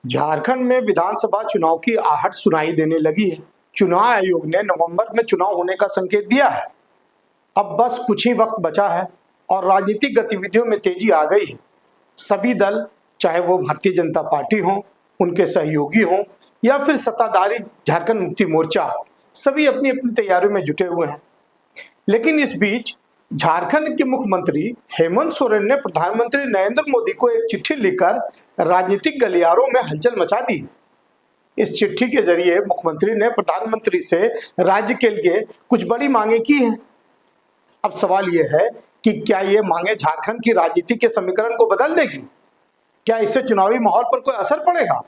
झारखंड में विधानसभा चुनाव की आहट सुनाई देने लगी है। चुनाव आयोग ने नवंबर में चुनाव होने का संकेत दिया है। अब बस कुछ ही वक्त बचा है और राजनीतिक गतिविधियों में तेजी आ गई है। सभी दल, चाहे वो भारतीय जनता पार्टी हो, उनके सहयोगी हों या फिर सत्ताधारी झारखंड मुक्ति मोर्चा, सभी अपनी अपनी तैयारियों में जुटे हुए हैं। लेकिन इस बीच झारखंड के मुख्यमंत्री हेमंत सोरेन ने प्रधानमंत्री नरेंद्र मोदी को एक चिट्ठी लिखकर राजनीतिक गलियारों में हलचल मचा दी। इस चिट्ठी के जरिए मुख्यमंत्री ने प्रधानमंत्री से राज्य के लिए कुछ बड़ी मांगे की हैं। अब सवाल यह है कि क्या ये मांगे झारखंड की राजनीति के समीकरण को बदल देगी? क्या इससे चुनावी माहौल पर कोई असर पड़ेगा?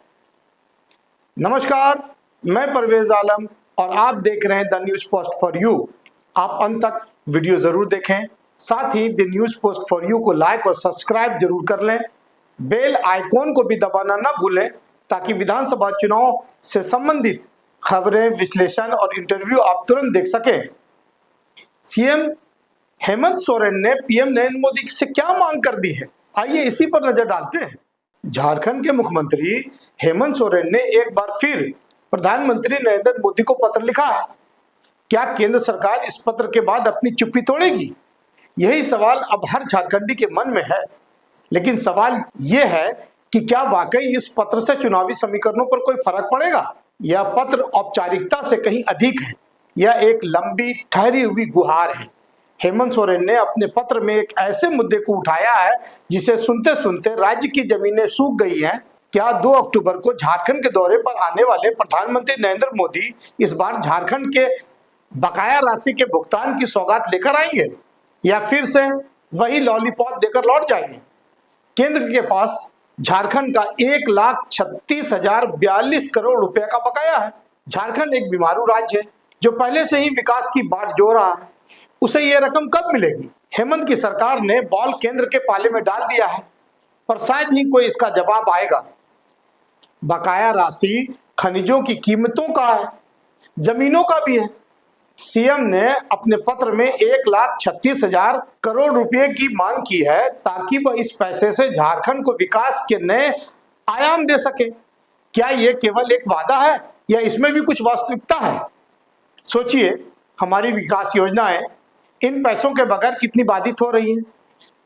नमस्कार, मैं परवेज आलम और आप देख रहे हैं the news post for you. आप अंत तक वीडियो जरूर देखें, साथ ही the news post for you को लाइक और सब्सक्राइब जरूर कर लें। बेल आइकॉन को भी दबाना ना भूलें ताकि विधानसभा चुनाव से संबंधित खबरें, विश्लेषण और इंटरव्यू आप तुरंत देख सकें। सीएम हेमंत सोरेन ने पीएम नरेंद्र मोदी से क्या मांग कर दी है, आइए इसी पर नजर डालते हैं। झारखंड के मुख्यमंत्री हेमंत सोरेन ने एक बार फिर प्रधानमंत्री नरेंद्र मोदी को पत्र लिखा है। क्या केंद्र सरकार इस पत्र के बाद अपनी चुप्पी तोड़ेगी? यही सवाल अब हर झारखंडी के मन में है। लेकिन सवाल यह है कि क्या वाकई इस पत्र से चुनावी समीकरणों पर कोई फर्क पड़ेगा? यह पत्र औपचारिकता से कहीं अधिक है। यह एक लंबी ठहरी हुई गुहार है। हेमंत सोरेन ने अपने पत्र में एक ऐसे मुद्दे को उठाया है जिसे सुनते सुनते राज्य की जमीनें सूख गई हैं। क्या 2 अक्टूबर को झारखंड के दौरे पर आने वाले प्रधानमंत्री नरेंद्र मोदी इस बार झारखंड के बकाया राशि के भुगतान की सौगात लेकर आएंगे या फिर से वही लॉलीपॉप देकर लौट जाएंगे? केंद्र के पास झारखंड का 1,36,042 करोड़ रुपए का बकाया है। झारखंड एक बीमारू राज्य है जो पहले से ही विकास की बाट जो रहा है। उसे यह रकम कब मिलेगी? हेमंत की सरकार ने बॉल केंद्र के पाले में डाल दिया है, पर शायद ही कोई इसका जवाब आएगा। बकाया राशि खनिजों की कीमतों का है, जमीनों का भी है। सीएम ने अपने पत्र में 1,36,000 करोड़ रुपए की मांग की है ताकि वह इस पैसे से झारखंड को विकास के नए आयाम दे सके। क्या यह केवल एक वादा है या इसमें भी कुछ वास्तविकता है? सोचिए, हमारी विकास योजनाएं इन पैसों के बगैर कितनी बाधित हो रही हैं।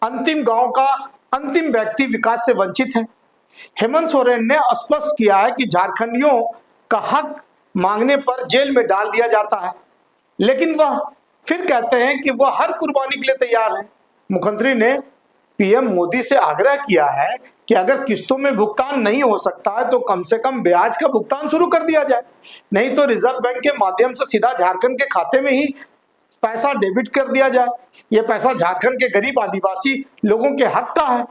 अंतिम गांव का अंतिम व्यक्ति विकास से वंचित है। हेमंत सोरेन ने स्पष्ट किया है कि झारखंडियों का हक मांगने पर जेल में डाल दिया जाता है, लेकिन वह फिर कहते हैं कि वह हर कुर्बानी के लिए तैयार है। मुख्यमंत्री ने पीएम मोदी से आग्रह किया है कि अगर किस्तों में भुगतान नहीं हो सकता है तो कम से कम ब्याज का भुगतान शुरू कर दिया जाए, नहीं तो रिजर्व बैंक के माध्यम से सीधा झारखंड के खाते में ही पैसा डेबिट कर दिया जाए। यह पैसा झारखंड के गरीब आदिवासी लोगों के हक का है।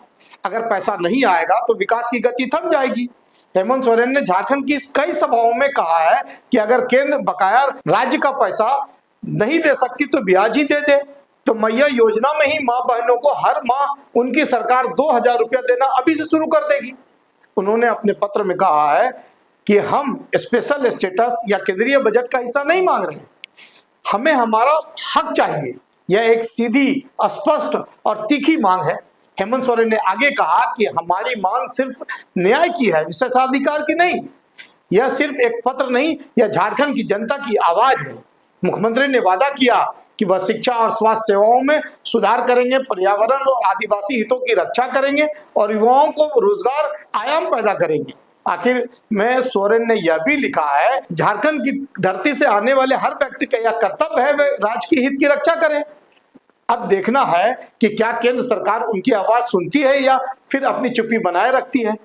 अगर पैसा नहीं आएगा तो विकास की गति थम जाएगी। हेमंत सोरेन ने झारखंड की कई सभाओं में कहा है कि अगर केंद्र बकाया राज्य का पैसा नहीं दे सकती तो ब्याज ही दे दे। तो मैया योजना में ही मां बहनों को हर माह उनकी सरकार 2,000 रुपया देना अभी से शुरू कर देगी। उन्होंने अपने पत्र में कहा है कि हम स्पेशल स्टेटस या केंद्रीय बजट का हिस्सा नहीं मांग रहे, हमें हमारा हक चाहिए। यह एक सीधी, स्पष्ट और तीखी मांग है। हेमंत सोरेन ने आगे कहा कि हमारी मांग सिर्फ न्याय की है, विशेषाधिकार की नहीं। यह सिर्फ एक पत्र नहीं, यह झारखंड की जनता की आवाज है। मुख्यमंत्री ने वादा किया कि वह शिक्षा और स्वास्थ्य सेवाओं में सुधार करेंगे, पर्यावरण और आदिवासी हितों की रक्षा करेंगे और युवाओं को रोजगार आयाम पैदा करेंगे। आखिर में सोरेन ने यह भी लिखा है, झारखंड की धरती से आने वाले हर व्यक्ति का यह कर्तव्य है वे राज्य की हित की रक्षा करें। अब देखना है कि क्या केंद्र सरकार उनकी आवाज सुनती है या फिर अपनी चुप्पी बनाए रखती है।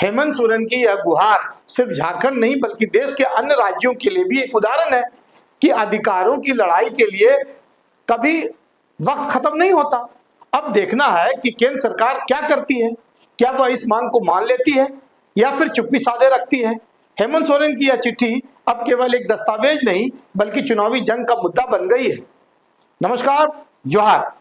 हेमंत सोरेन की यह गुहार सिर्फ झारखंड नहीं बल्कि देश के अन्य राज्यों के लिए भी एक उदाहरण है कि अधिकारों की लड़ाई के लिए कभी वक्त खत्म नहीं होता। अब देखना है कि केंद्र सरकार क्या करती है। क्या वह इस मांग को मान लेती है या फिर चुप्पी साधे रखती है। हेमंत सोरेन की यह चिट्ठी अब केवल एक दस्तावेज नहीं बल्कि चुनावी जंग का मुद्दा बन गई है। नमस्कार, जोहार।